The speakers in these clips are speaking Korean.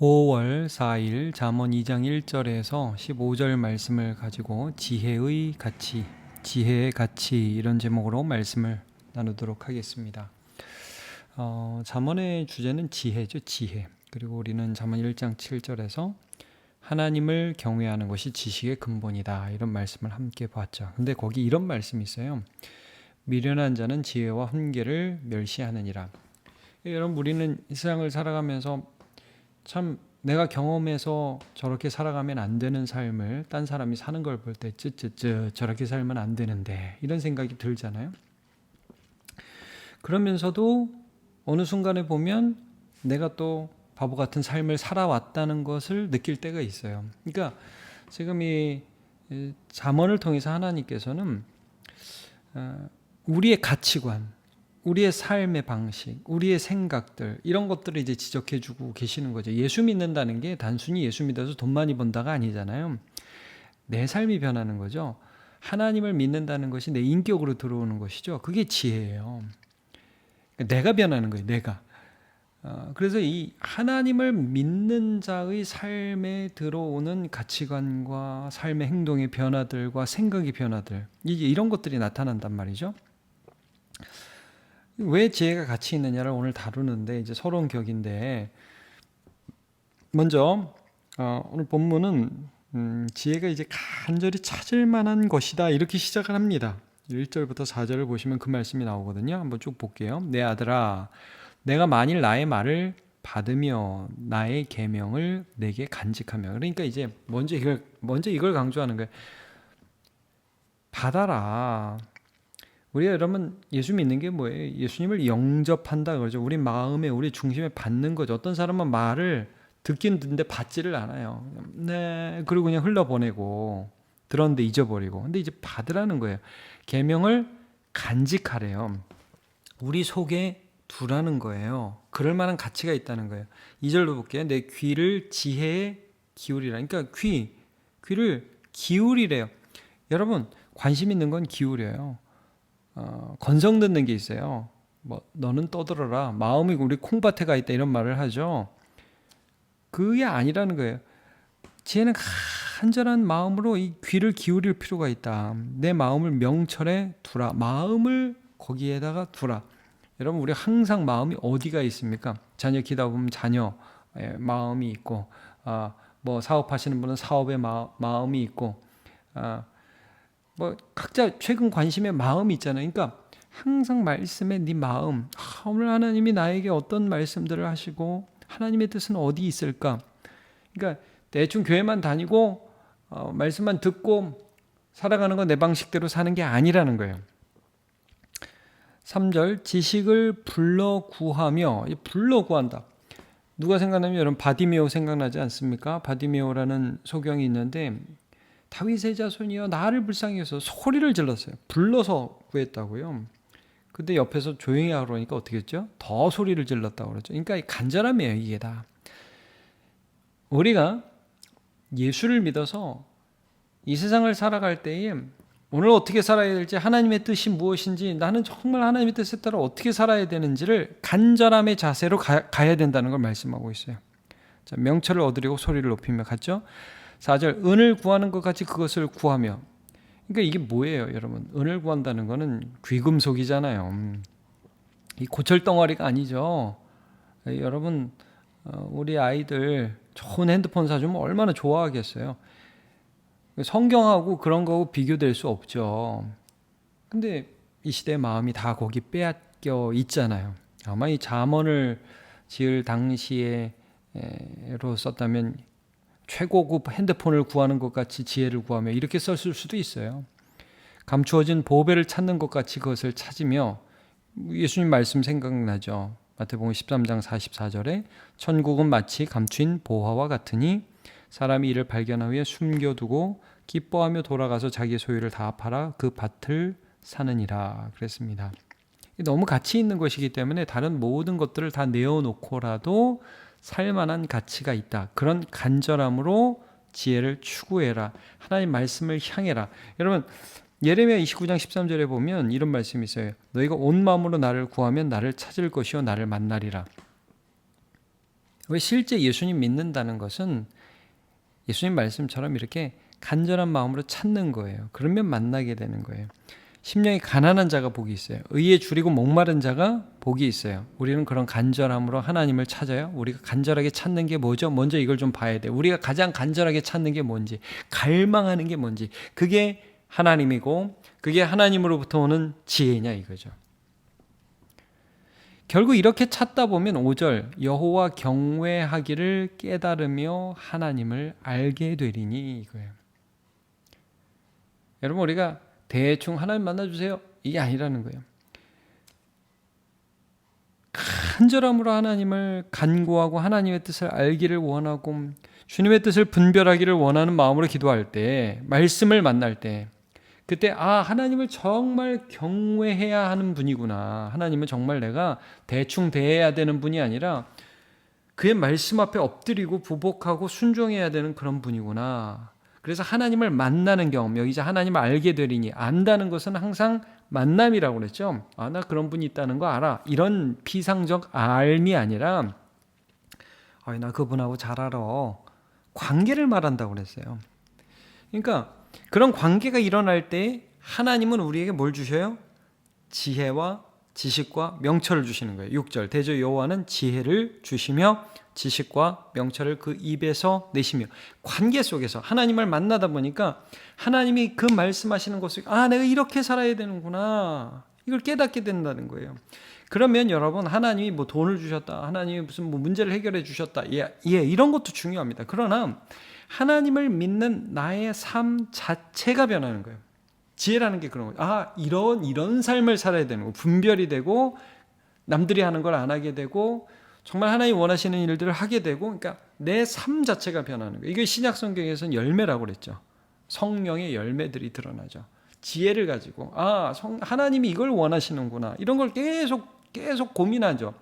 5월 4일 잠언 2장 1절에서 15절 말씀을 가지고 지혜의 가치, 지혜의 가치 이런 제목으로 말씀을 나누도록 하겠습니다. 잠언의 주제는 지혜죠, 지혜. 그리고 우리는 잠언 1장 7절에서 하나님을 경외하는 것이 지식의 근본이다 이런 말씀을 함께 봤죠. 근데 거기 이런 말씀이 있어요. 미련한 자는 지혜와 훈계를 멸시하느니라. 여러분, 우리는 이 세상을 살아가면서 참 내가 경험해서 저렇게 살아가면 안 되는 삶을 딴 사람이 사는 걸 볼 때 쯧쯧쯧 저렇게 살면 안 되는데 이런 생각이 들잖아요. 그러면서도 어느 순간에 보면 내가 또 바보 같은 삶을 살아왔다는 것을 느낄 때가 있어요. 그러니까 지금 이 잠언을 통해서 하나님께서는 우리의 가치관, 우리의 삶의 방식, 우리의 생각들 이런 것들을 이제 지적해주고 계시는 거죠. 예수 믿는다는 게 단순히 예수 믿어서 돈 많이 번다가 아니잖아요. 내 삶이 변하는 거죠. 하나님을 믿는다는 것이 내 인격으로 들어오는 것이죠. 그게 지혜예요. 내가 변하는 거예요. 내가. 그래서 이 하나님을 믿는 자의 삶에 들어오는 가치관과 삶의 행동의 변화들과 생각의 변화들 이런 것들이 나타난단 말이죠. 왜 지혜가 가치 있느냐를 오늘 다루는데 이제 서론 격인데 먼저 오늘 본문은 지혜가 이제 간절히 찾을 만한 것이다 이렇게 시작을 합니다. 1절부터 4절을 보시면 그 말씀이 나오거든요. 한번 쭉 볼게요. 내 아들아 내가 만일 나의 말을 받으며 나의 계명을 내게 간직하며 그러니까 이제 먼저 이걸 강조하는 거예요. 받아라. 우리가 여러분 예수 믿는 게 뭐예요? 예수님을 영접한다 그러죠. 우리 마음에 우리 중심에 받는 거죠. 어떤 사람은 말을 듣긴 듣는데 받지를 않아요. 네, 그리고 그냥 흘러보내고 들었는데 잊어버리고. 근데 이제 받으라는 거예요. 계명을 간직하래요. 우리 속에 두라는 거예요. 그럴 만한 가치가 있다는 거예요. 2절로 볼게요. 내 귀를 지혜에 기울이라. 그러니까 귀를 기울이래요. 여러분 관심 있는 건 기울여요. 건성 듣는 게 있어요. 뭐 너는 떠들어라. 마음이 우리 콩밭에 가 있다 이런 말을 하죠. 그게 아니라는 거예요. 지혜는 간절한 마음으로 이 귀를 기울일 필요가 있다. 내 마음을 명철에 두라. 마음을 거기에다가 두라. 여러분 우리 항상 마음이 어디가 있습니까? 자녀 기다 보면 자녀 마음이 있고 뭐 사업하시는 분은 사업의 마음이 있고 뭐 각자 최근 관심의 마음이 있잖아요. 그러니까 항상 말씀에 네 마음 오늘 하나님이 나에게 어떤 말씀들을 하시고 하나님의 뜻은 어디 있을까? 그러니까 대충 교회만 다니고 말씀만 듣고 살아가는 건 내 방식대로 사는 게 아니라는 거예요. 3절 지식을 불러 구하며 불러 구한다. 누가 생각나면 여러분 바디메오 생각나지 않습니까? 바디메오라는 소경이 있는데 다윗의 자손이여 나를 불쌍히 여서 소리를 질렀어요. 불러서 구했다고요. 근데 옆에서 조용히 하라고 하니까 어떻게 했죠? 더 소리를 질렀다고 그러죠. 그러니까 간절함이에요. 이게 다. 우리가 예수를 믿어서 이 세상을 살아갈 때에 오늘 어떻게 살아야 될지 하나님의 뜻이 무엇인지 나는 정말 하나님의 뜻에 따라 어떻게 살아야 되는지를 간절함의 자세로 가야 된다는 걸 말씀하고 있어요. 자, 명철을 얻으려고 소리를 높이며 갔죠. 4절 은을 구하는 것 같이 그것을 구하며 그러니까 이게 뭐예요 여러분? 은을 구한다는 거는 귀금속이잖아요. 이 고철덩어리가 아니죠. 여러분 우리 아이들 좋은 핸드폰 사주면 얼마나 좋아하겠어요. 성경하고 그런 거하고 비교될 수 없죠. 근데 이 시대의 마음이 다 거기 빼앗겨 있잖아요. 아마 이 잠언을 지을 당시에로 썼다면 최고급 핸드폰을 구하는 것 같이 지혜를 구하며 이렇게 썼을 수도 있어요. 감추어진 보배를 찾는 것 같이 그것을 찾으며 예수님 말씀 생각나죠. 마태복음 13장 44절에 천국은 마치 감추인 보화와 같으니 사람이 이를 발견한 후에 숨겨두고 기뻐하며 돌아가서 자기의 소유를 다 팔아 그 밭을 사느니라 그랬습니다. 너무 가치 있는 것이기 때문에 다른 모든 것들을 다 내어놓고라도 살만한 가치가 있다. 그런 간절함으로 지혜를 추구해라. 하나님 말씀을 향해라. 여러분 예레미야 29장 13절에 보면 이런 말씀이 있어요. 너희가 온 마음으로 나를 구하면 나를 찾을 것이요 나를 만나리라. 왜 실제 예수님 믿는다는 것은 예수님 말씀처럼 이렇게 간절한 마음으로 찾는 거예요. 그러면 만나게 되는 거예요. 심령이 가난한 자가 복이 있어요. 의에 줄이고 목마른 자가 복이 있어요. 우리는 그런 간절함으로 하나님을 찾아요. 우리가 간절하게 찾는 게 뭐죠? 먼저 이걸 좀 봐야 돼요. 우리가 가장 간절하게 찾는 게 뭔지, 갈망하는 게 뭔지, 그게 하나님이고 그게 하나님으로부터 오는 지혜냐 이거죠. 결국 이렇게 찾다 보면 5절 여호와 경외하기를 깨달으며 하나님을 알게 되리니 이거예요. 여러분 우리가 대충 하나님 만나주세요 이게 아니라는 거예요. 간절함으로 하나님을 간구하고 하나님의 뜻을 알기를 원하고 주님의 뜻을 분별하기를 원하는 마음으로 기도할 때, 말씀을 만날 때 그때 하나님을 정말 경외해야 하는 분이구나. 하나님은 정말 내가 대충 대해야 되는 분이 아니라 그의 말씀 앞에 엎드리고 부복하고 순종해야 되는 그런 분이구나. 그래서 하나님을 만나는 경험, 여기 이제 하나님을 알게 되리니, 안다는 것은 항상 만남이라고 그랬죠. 나 그런 분이 있다는 거 알아. 이런 피상적 알미 아니라 나 그분하고 잘 알아. 관계를 말한다고 그랬어요. 그러니까 그런 관계가 일어날 때 하나님은 우리에게 뭘 주셔요? 지혜와 지식과 명철을 주시는 거예요. 6절 대저 여호와는 지혜를 주시며 지식과 명철을 그 입에서 내시며, 관계 속에서 하나님을 만나다 보니까 하나님이 그 말씀하시는 것 속에 내가 이렇게 살아야 되는구나, 이걸 깨닫게 된다는 거예요. 그러면 여러분, 하나님이 뭐 돈을 주셨다, 하나님이 무슨 뭐 문제를 해결해 주셨다, 이런 것도 중요합니다. 그러나 하나님을 믿는 나의 삶 자체가 변하는 거예요. 지혜라는 게 그런 거예요. 이런 삶을 살아야 되는 거, 분별이 되고 남들이 하는 걸 안 하게 되고 정말 하나님이 원하시는 일들을 하게 되고, 그러니까 내 삶 자체가 변하는 거예요. 이게 신약 성경에서는 열매라고 그랬죠. 성령의 열매들이 드러나죠. 지혜를 가지고 하나님이 이걸 원하시는구나, 이런 걸 계속 고민하죠.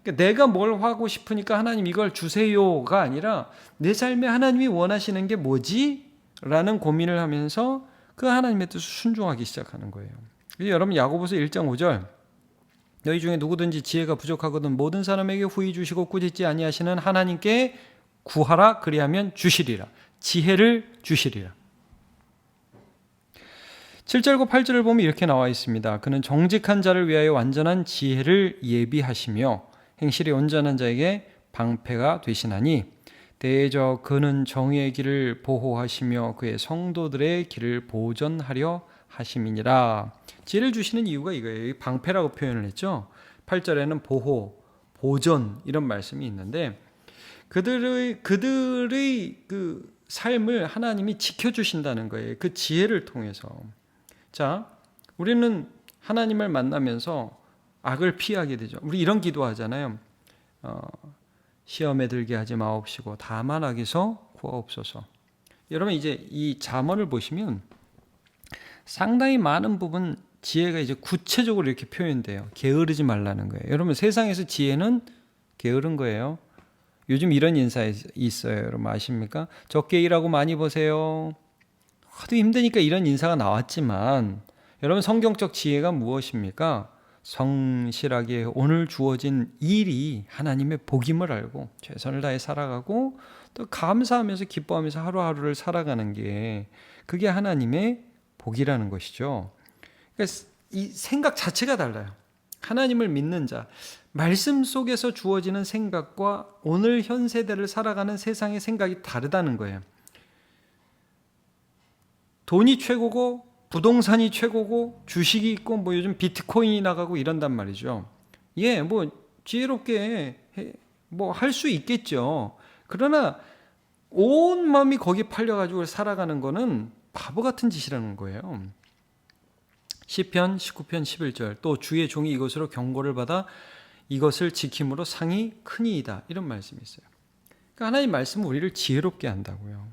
그러니까 내가 뭘 하고 싶으니까 하나님 이걸 주세요가 아니라 내 삶에 하나님이 원하시는 게 뭐지? 라는 고민을 하면서 그 하나님의 뜻을 순종하기 시작하는 거예요. 여러분 야고보서 1장 5절 너희 중에 누구든지 지혜가 부족하거든 모든 사람에게 후히 주시고 꾸짖지 아니하시는 하나님께 구하라, 그리하면 주시리라. 지혜를 주시리라. 7절과 8절을 보면 이렇게 나와 있습니다. 그는 정직한 자를 위하여 완전한 지혜를 예비하시며 행실이 온전한 자에게 방패가 되시나니 대저 그는 정의의 길을 보호하시며 그의 성도들의 길을 보전하려 하심이니라. 지혜를 주시는 이유가 이거예요. 방패라고 표현을 했죠. 8절에는 보호, 보전 이런 말씀이 있는데 그들의 그 삶을 하나님이 지켜주신다는 거예요. 그 지혜를 통해서. 자, 우리는 하나님을 만나면서 악을 피하게 되죠. 우리 이런 기도하잖아요. 시험에 들게 하지 마옵시고 다만 악에서 구하옵소서. 여러분 이제 이 잠언을 보시면 상당히 많은 부분 지혜가 이제 구체적으로 이렇게 표현돼요. 게으르지 말라는 거예요. 여러분 세상에서 지혜는 게으른 거예요. 요즘 이런 인사 있어요. 여러분 아십니까? 적게 일하고 많이 버세요. 하도 힘드니까 이런 인사가 나왔지만 여러분 성경적 지혜가 무엇입니까? 성실하게 오늘 주어진 일이 하나님의 복임을 알고 최선을 다해 살아가고 또 감사하면서 기뻐하면서 하루하루를 살아가는 게 그게 하나님의 복이라는 것이죠. 그러니까 이 생각 자체가 달라요. 하나님을 믿는 자, 말씀 속에서 주어지는 생각과 오늘 현 세대를 살아가는 세상의 생각이 다르다는 거예요. 돈이 최고고 부동산이 최고고 주식이 있고 뭐 요즘 비트코인이 나가고 이런단 말이죠. 뭐 지혜롭게 뭐 할 수 있겠죠. 그러나 온 마음이 거기에 팔려가지고 살아가는 거는 바보 같은 짓이라는 거예요. 시편 19편 11절 또 주의 종이 이것으로 경고를 받아 이것을 지킴으로 상이 크니이다, 이런 말씀이 있어요. 그러니까 하나님 말씀은 우리를 지혜롭게 한다고요.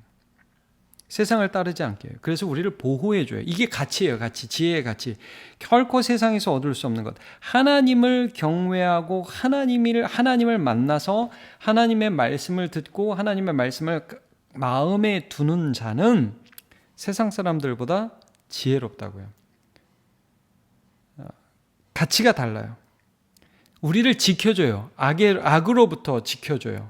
세상을 따르지 않게 해요. 그래서 우리를 보호해줘요. 이게 가치예요. 가치, 지혜의 가치. 결코 세상에서 얻을 수 없는 것. 하나님을 경외하고 하나님을 만나서 하나님의 말씀을 듣고 하나님의 말씀을 마음에 두는 자는 세상 사람들보다 지혜롭다고요. 가치가 달라요. 우리를 지켜줘요. 악으로부터 지켜줘요.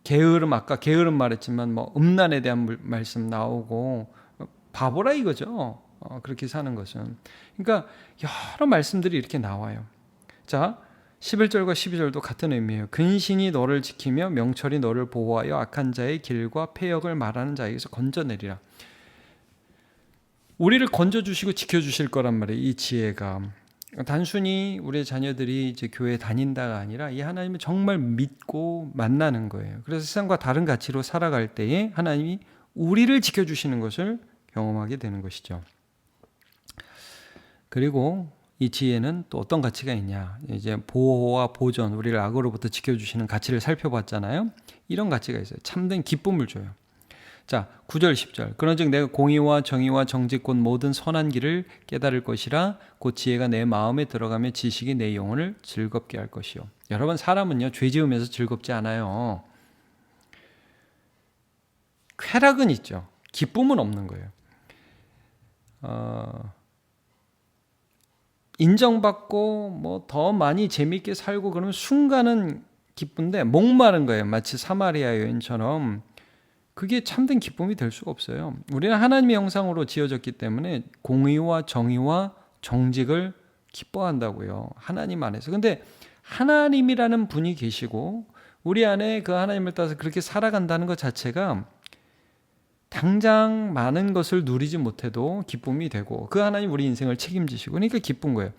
게으름, 아까 게으름 말했지만 뭐 음란에 대한 말씀 나오고 바보라 이거죠. 그렇게 사는 것은. 그러니까 여러 말씀들이 이렇게 나와요. 자, 11절과 12절도 같은 의미예요. 근신이 너를 지키며 명철이 너를 보호하여 악한 자의 길과 패역을 말하는 자에게서 건져내리라. 우리를 건져주시고 지켜주실 거란 말이에요. 이 지혜가 단순히 우리의 자녀들이 이제 교회에 다닌다가 아니라 이 하나님을 정말 믿고 만나는 거예요. 그래서 세상과 다른 가치로 살아갈 때에 하나님이 우리를 지켜주시는 것을 경험하게 되는 것이죠. 그리고 이 지혜는 또 어떤 가치가 있냐? 이제 보호와 보존, 우리를 악으로부터 지켜주시는 가치를 살펴봤잖아요. 이런 가치가 있어요. 참된 기쁨을 줘요. 자, 9절 10절. 그런즉 내가 공의와 정의와 정직 곧 모든 선한 길을 깨달을 것이라 곧 지혜가 내 마음에 들어가며 지식이 내 영혼을 즐겁게 할 것이요. 여러분, 사람은요 죄 지으면서 즐겁지 않아요. 쾌락은 있죠. 기쁨은 없는 거예요. 인정받고 뭐 더 많이 재미있게 살고 그러면 순간은 기쁜데 목마른 거예요. 마치 사마리아 여인처럼. 그게 참된 기쁨이 될 수가 없어요. 우리는 하나님의 형상으로 지어졌기 때문에 공의와 정의와 정직을 기뻐한다고요. 하나님 안에서. 근데 하나님이라는 분이 계시고 우리 안에 그 하나님을 따라서 그렇게 살아간다는 것 자체가 당장 많은 것을 누리지 못해도 기쁨이 되고 그 하나님 우리 인생을 책임지시고 그러니까 기쁜 거예요.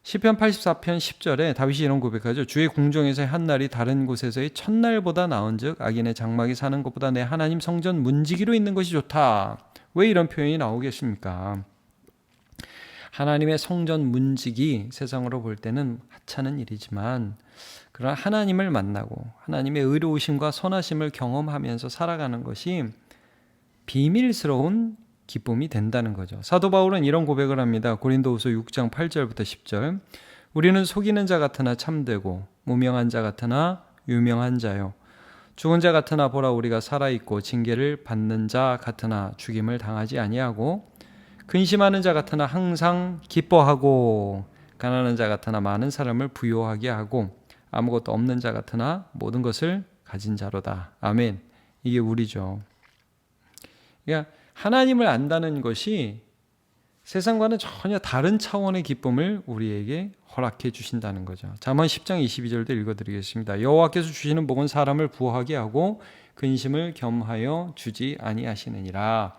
시편 84편 10절에 다윗이 이런 고백하죠. 주의 궁정에서의 한 날이 다른 곳에서의 첫날보다 나은즉 악인의 장막에 사는 것보다 내 하나님 성전 문지기로 있는 것이 좋다. 왜 이런 표현이 나오겠습니까? 하나님의 성전 문지기 세상으로 볼 때는 하찮은 일이지만 그러나 하나님을 만나고 하나님의 의로우심과 선하심을 경험하면서 살아가는 것이 비밀스러운 기쁨이 된다는 거죠. 사도 바울은 이런 고백을 합니다. 고린도후서 6장 8절부터 10절. 우리는 속이는 자 같으나 참되고 무명한 자 같으나 유명한 자요. 죽은 자 같으나 보라 우리가 살아있고 징계를 받는 자 같으나 죽임을 당하지 아니하고 근심하는 자 같으나 항상 기뻐하고 가난한 자 같으나 많은 사람을 부요하게 하고 아무것도 없는 자 같으나 모든 것을 가진 자로다. 아멘. 이게 우리죠. 그러니까 하나님을 안다는 것이 세상과는 전혀 다른 차원의 기쁨을 우리에게 허락해 주신다는 거죠. 잠언 10장 22절도 읽어드리겠습니다. 여호와께서 주시는 복은 사람을 부하게 하고 근심을 겸하여 주지 아니하시느니라.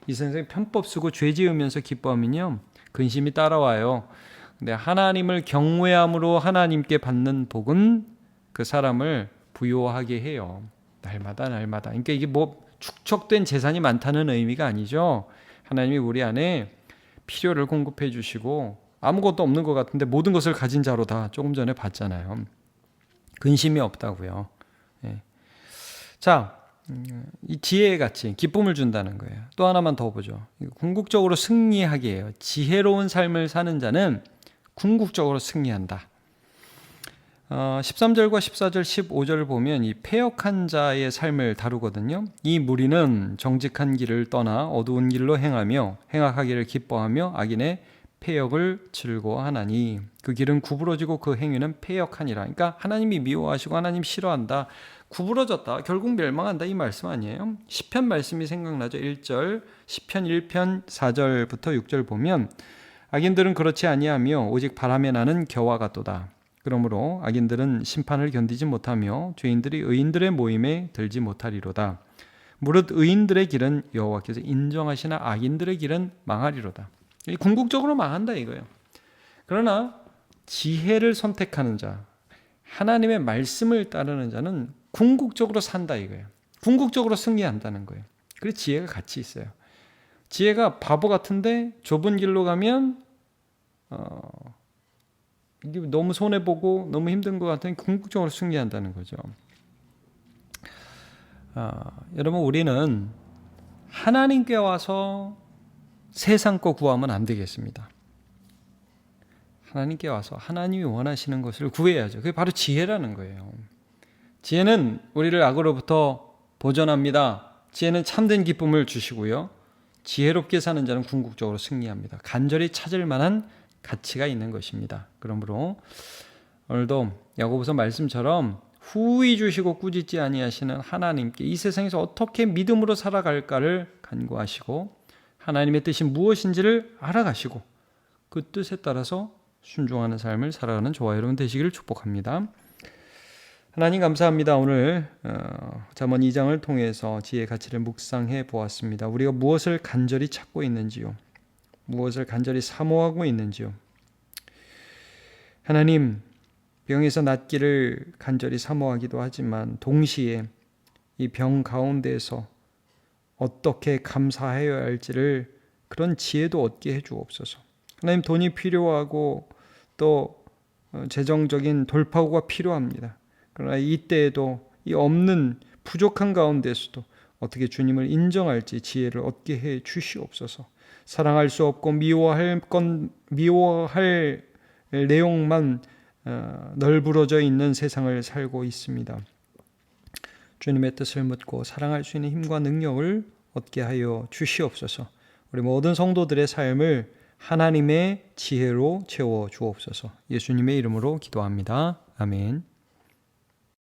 이 선생님 편법 쓰고 죄 지으면서 기뻐하면요 근심이 따라와요. 근데 하나님을 경외함으로 하나님께 받는 복은 그 사람을 부요하게 해요. 날마다. 그러니까 이게 뭐 축적된 재산이 많다는 의미가 아니죠. 하나님이 우리 안에 필요를 공급해 주시고 아무것도 없는 것 같은데 모든 것을 가진 자로다. 조금 전에 봤잖아요. 근심이 없다고요. 예. 자, 이 지혜의 가치, 기쁨을 준다는 거예요. 또 하나만 더 보죠. 궁극적으로 승리하게 해요. 지혜로운 삶을 사는 자는 궁극적으로 승리한다. 13절과 14절, 15절을 보면 이 패역한 자의 삶을 다루거든요. 이 무리는 정직한 길을 떠나 어두운 길로 행하며 행악하기를 기뻐하며 악인의 패역을 즐거워하나니 그 길은 구부러지고 그 행위는 패역하니라. 그러니까 하나님이 미워하시고 하나님 싫어한다. 구부러졌다. 결국 멸망한다. 이 말씀 아니에요. 시편 말씀이 생각나죠. 1절 시편 1편 4절부터 6절 보면 악인들은 그렇지 아니하며 오직 바람에 나는 겨와 같도다. 그러므로 악인들은 심판을 견디지 못하며 죄인들이 의인들의 모임에 들지 못하리로다. 무릇 의인들의 길은 여호와께서 인정하시나 악인들의 길은 망하리로다. 궁극적으로 망한다 이거예요. 그러나 지혜를 선택하는 자, 하나님의 말씀을 따르는 자는 궁극적으로 산다 이거예요. 궁극적으로 승리한다는 거예요. 그래서 지혜가 같이 있어요. 지혜가 바보 같은데 좁은 길로 가면 이게 너무 손해보고 너무 힘든 것 같으니 궁극적으로 승리한다는 거죠. 여러분 우리는 하나님께 와서 세상 거 구하면 안 되겠습니다. 하나님께 와서 하나님이 원하시는 것을 구해야죠. 그게 바로 지혜라는 거예요. 지혜는 우리를 악으로부터 보존합니다. 지혜는 참된 기쁨을 주시고요. 지혜롭게 사는 자는 궁극적으로 승리합니다. 간절히 찾을 만한 가치가 있는 것입니다. 그러므로 오늘도 야고보서 말씀처럼 후히 주시고 꾸짖지 아니하시는 하나님께 이 세상에서 어떻게 믿음으로 살아갈까를 간구하시고 하나님의 뜻이 무엇인지를 알아가시고 그 뜻에 따라서 순종하는 삶을 살아가는 저와 여러분 되시기를 축복합니다. 하나님 감사합니다. 오늘 잠언 2장을 통해서 지혜의 가치를 묵상해 보았습니다. 우리가 무엇을 간절히 찾고 있는지요? 무엇을 간절히 사모하고 있는지요? 하나님, 병에서 낫기를 간절히 사모하기도 하지만 동시에 이 병 가운데서 어떻게 감사해야 할지를 그런 지혜도 얻게 해주옵소서. 하나님, 돈이 필요하고 또 재정적인 돌파구가 필요합니다. 그러나 이때에도 이 없는 부족한 가운데서도 어떻게 주님을 인정할지 지혜를 얻게 해 주시옵소서. 사랑할 수 없고 미워할 내용만 널브러져 있는 세상을 살고 있습니다. 주님의 뜻을 묻고 사랑할 수 있는 힘과 능력을 얻게 하여 주시옵소서. 우리 모든 성도들의 삶을 하나님의 지혜로 채워 주옵소서. 예수님의 이름으로 기도합니다. 아멘.